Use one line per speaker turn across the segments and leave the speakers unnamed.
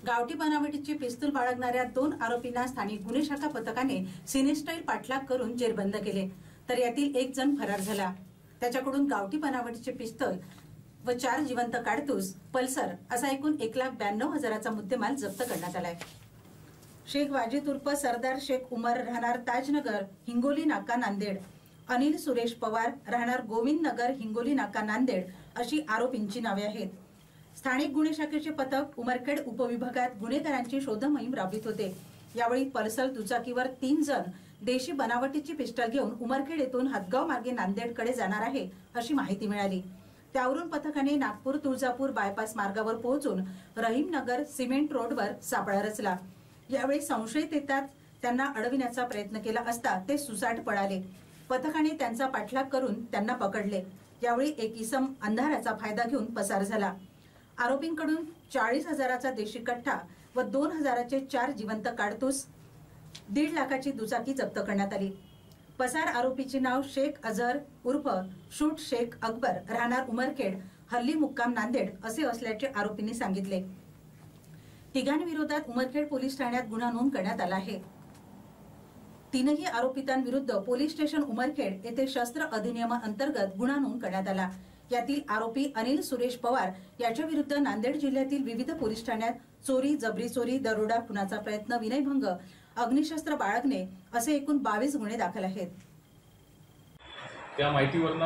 गावठी बनावटीची पिस्तूल बाळगणाऱ्या 2 आरोपींना स्थानिक गुन्हे शाखा पथकाने सिनेस्टाईल पाठलाग करून जेरबंद केले, तर यातील एक जण फरार झाला। त्याच्याकडून गावठी बनावटीचे पिस्तूल व 4 जिवंत काडतूस, पल्सर असा एकूण 1,92,000चा मुद्देमाल जप्त करण्यात आलाय। शेख वाजिद उर्फ सरदार शेख उमर राहणार ताजनगर हिंगोली नाका नांदेड, अनिल सुरेश पवार राहणार गोविंद नगर हिंगोली नाका नांदेड अशी आरोपींची नावे आहेत। स्थानिक गुन्हे शाखेचे पथक उमरखेड उपविभागात गुन्हेगारांची शोध मोहीम राबवित होते। यावेळी पल्सर दुचाकीवर 3 जण देशी बनावटीची पिस्टल घेऊन उमरखेड येथून हदगाव मार्गे नांदेडकडे जाणार आहे अशी माहिती मिळाली। त्यावरून पथकाने नागपूर तुळजापूर बायपास मार्गावर पोहोचून रहीमनगर सिमेंट रोडवर सापळा रचला। यावेळी संशयित येतात त्यांना अडविण्याचा प्रयत्न केला असता ते सुसाट पळाले। पथकाने त्यांचा पाठलाग करून त्यांना पकडले। यावेळी एक इसम अंधाराचा फायदा घेऊन पसार झाला। आरोपींकडून 40,000चा देशी कट्टा व 2,000चे 4 जिवंत काडतूस, 1.5 लाखाची दुचाकी जप्त करण्यात आली। पसार आरोपीचे नाव शेख अझहर उर्फ शूट शेख अकबर राहणार उमरखेड हल्ली मुक्काम नांदेड असे असल्याचे आरोपींनी सांगितले। तिघांविरोधात उमरखेड पोलीस ठाण्यात गुन्हा नोंद करण्यात आला आहे। तीनही आरोपितांविरुद्ध पोलीस स्टेशन उमरखेड येथे शस्त्र अधिनियमाअंतर्गत गुन्हा नोंद करण्यात आला। यातील आरोपी अनिल सुरेश पवार याच्या विरुद्ध नांदेड जिल्ह्यातील विविध पोलीस ठाण्यात चोरी, जबरी चोरी, दरोडा, खुनाचा प्रयत्न, विनयभंग, अग्निशस्त्र बाळगणे असे एकूण 22 गुन्हे दाखल आहेत।
त्या माहितीवरून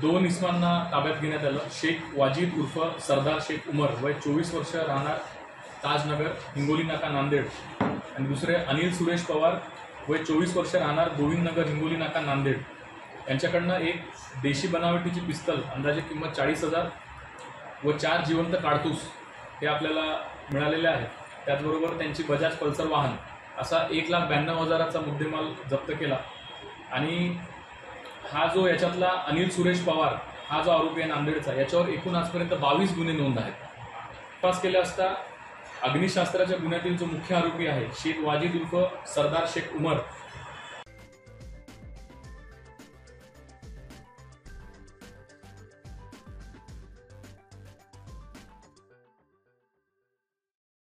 2 इसमांना ताब्यात घेण्यात आलं। शेख वाजिद उर्फ सरदार शेख उमर वय 24 वर्ष राहणार ताजनगर हिंगोली नाका नांदेड आणि दुसरे अनिल सुरेश पवार वय 24 वर्ष राहणार गोविंद नगर हिंगोली नाका नांदेड यांच्याकडनं एक देशी बनावटीची पिस्तल अंदाजे किंमत 40,000 व 4 जिवंत काडतूस हे आपल्याला मिळालेले आहेत। त्याचबरोबर त्यांची बजाज पल्सर वाहन असा 1,92,000चा मुद्देमाल जप्त केला। आणि हा जो याच्यातला अनिल सुरेश पवार हा जो आरोपी आहे नांदेडचा, याच्यावर एकूण आजपर्यंत 22 गुन्हे नोंद आहेत। तपास केला असता अग्निशास्त्राच्या गुन्ह्यातील जो मुख्य आरोपी आहे शेख वाजिद उर्फ सरदार शेख उमर